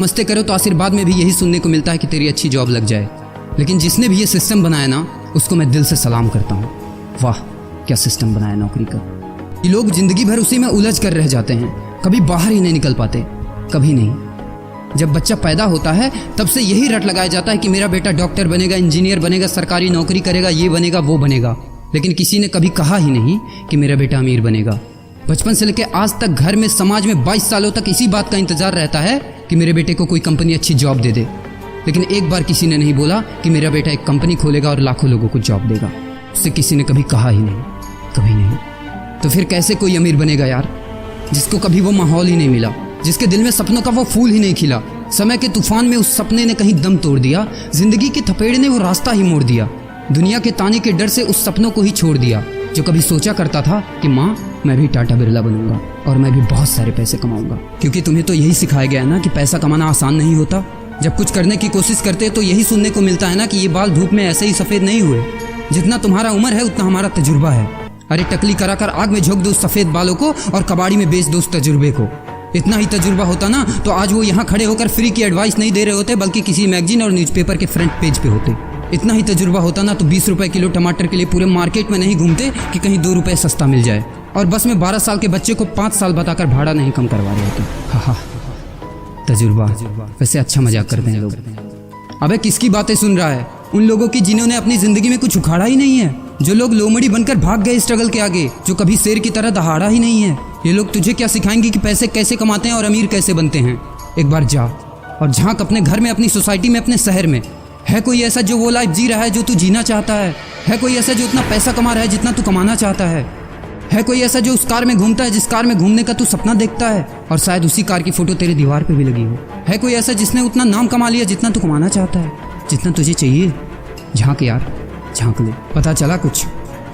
मस्ते करो तो आशीर्वाद में भी यही सुनने को मिलता है कि तेरी अच्छी जॉब लग जाए। लेकिन जिसने भी ये सिस्टम बनाया ना, उसको मैं दिल से सलाम करता हूँ। वाह क्या सिस्टम बनाया नौकरी का। ये लोग जिंदगी भर उसी में उलझ कर रह जाते हैं, कभी बाहर ही नहीं निकल पाते, कभी नहीं। जब बच्चा पैदा होता है तब से यही रट लगाया जाता है कि मेरा बेटा डॉक्टर बनेगा, इंजीनियर बनेगा, सरकारी नौकरी करेगा, ये बनेगा वो बनेगा। लेकिन किसी ने कभी कहा ही नहीं कि मेरा बेटा अमीर बनेगा। बचपन से लेकर आज तक घर में, समाज में 22 सालों तक इसी बात का इंतजार रहता है कि मेरे बेटे को कोई कंपनी अच्छी जॉब दे दे। लेकिन एक बार किसी ने नहीं बोला कि मेरा बेटा एक कंपनी खोलेगा और लाखों लोगों को जॉब देगा। उससे किसी ने कभी कहा ही नहीं, कभी नहीं। तो फिर कैसे कोई अमीर बनेगा यार, जिसको कभी वो माहौल ही नहीं मिला, जिसके दिल में सपनों का वो फूल ही नहीं खिला। समय के तूफान में उस सपने ने कहीं दम तोड़ दिया, जिंदगी के थपेड़े ने वो रास्ता ही मोड़ दिया, दुनिया के ताने के डर से उस सपनों को ही छोड़ दिया। जो कभी सोचा करता था कि माँ मैं भी टाटा बिरला बनूंगा और मैं भी बहुत सारे पैसे कमाऊंगा। क्योंकि तुम्हें तो यही सिखाया गया है ना कि पैसा कमाना आसान नहीं होता। जब कुछ करने की कोशिश करते तो यही सुनने को मिलता है ना कि ये बाल धूप में ऐसे ही सफेद नहीं हुए। जितना तुम्हारा उम्र है उतना हमारा तजुर्बा है। अरे टकली कराकर आग में झोंक दो उस सफेद बालों को और कबाड़ी में बेच दो उस तजुर्बे को। इतना ही तजुर्बा होता ना तो आज वो यहाँ खड़े होकर फ्री की एडवाइस नहीं दे रहे होते, बल्कि किसी मैगजीन और न्यूज़पेपर के फ्रंट पेज पे होते। इतना ही तजुर्बा होता ना तो 20 रुपए किलो टमाटर के लिए पूरे मार्केट में नहीं घूमते कि कहीं 2 रुपए सस्ता मिल जाए। और बस में 12 साल के बच्चे को 5 साल बताकर भाड़ा नहीं कम करवा रहे होते। हा तजुर्बा। वैसे अच्छा मजाक करते हैं लोग। अबे किसकी बातें सुन रहा है? उन लोगों की जिन्होंने अपनी जिंदगी में कुछ उखाड़ा ही नहीं है, जो लोग लोमड़ी बनकर भाग गए स्ट्रगल के आगे, जो कभी शेर की तरह दहाड़ा ही नहीं है। ये लोग तुझे क्या सिखाएंगे कि पैसे कैसे कमाते हैं और अमीर कैसे बनते हैं। एक बार जा और झांक अपने घर में, अपनी सोसाइटी में, अपने शहर में। है कोई ऐसा जो वो लाइफ जी रहा है जो तू जीना चाहता है? है कोई ऐसा जो उतना पैसा कमा रहा है जितना तू कमाना चाहता है? है कोई ऐसा जो उस कार में घूमता है जिस कार में घूमने का तू सपना देखता है और शायद उसी कार की फोटो तेरे दीवार पे भी लगी हो? है कोई ऐसा जिसने उतना नाम कमा लिया जितना तू कमाना चाहता है, जितना तुझे चाहिए? झांक यार, झांक ले, पता चला कुछ।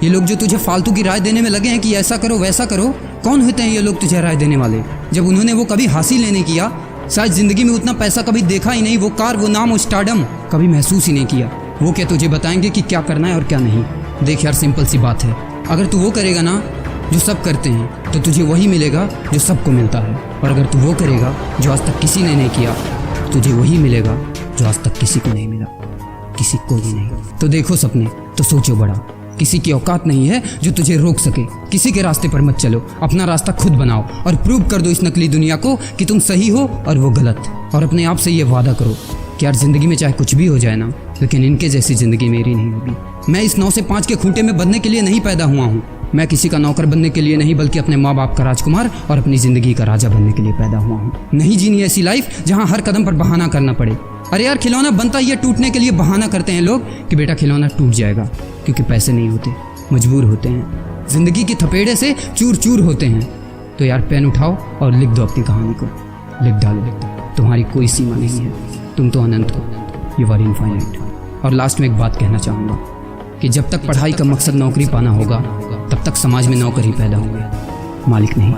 ये लोग जो तुझे फालतू की राय देने में लगे हैं कि ऐसा करो वैसा करो, कौन होते हैं ये लोग तुझे राय देने वाले? जब उन्होंने वो कभी हासिल नहीं किया, शायद जिंदगी में उतना पैसा कभी देखा ही नहीं, वो कार, वो नाम, वो स्टारडम कभी महसूस ही नहीं किया, वो क्या तुझे बताएंगे कि क्या करना है और क्या नहीं? देख यार, सिंपल सी बात है, अगर तू वो करेगा ना जो सब करते हैं तो तुझे वही मिलेगा जो सबको मिलता है। और अगर तू वो करेगा जो आज तक किसी ने नहीं किया, तुझे वही मिलेगा जो आज तक किसी को नहीं मिला, किसी को भी नहीं। तो देखो सपने तो सोचो बड़ा, किसी की औकात नहीं है जो तुझे रोक सके। किसी के रास्ते पर मत चलो, अपना रास्ता खुद बनाओ और प्रूव कर दो इस नकली दुनिया को कि तुम सही हो और वो गलत। और अपने आप से ये वादा करो कि यार जिंदगी में चाहे कुछ भी हो जाए ना, लेकिन इनके जैसी जिंदगी मेरी नहीं होगी। मैं इस 9 से 5 के खूंटे में बंधने के लिए नहीं पैदा हुआ हूँ। मैं किसी का नौकर बनने के लिए नहीं, बल्कि अपने माँ बाप का राजकुमार और अपनी जिंदगी का राजा बनने के लिए पैदा हुआ हूँ। नहीं जीनी ऐसी लाइफ जहाँ हर कदम पर बहाना करना पड़े। अरे यार, खिलौना बनता ही है टूटने के लिए। बहाना करते हैं लोग कि बेटा खिलौना टूट जाएगा, क्योंकि पैसे नहीं होते, मजबूर होते हैं, जिंदगी की थपेड़े से चूर चूर होते हैं। तो यार पेन उठाओ और लिख दो अपनी कहानी को, लिख डालो। तुम्हारी कोई सीमा नहीं है, तुम तो अनंत हो, यू आर इनफाइनाइट। और लास्ट में एक बात कहना चाहूँगा कि जब तक पढ़ाई का मकसद नौकरी पाना होगा, तब तक समाज में नौकर ही पैदा होंगे, मालिक नहीं।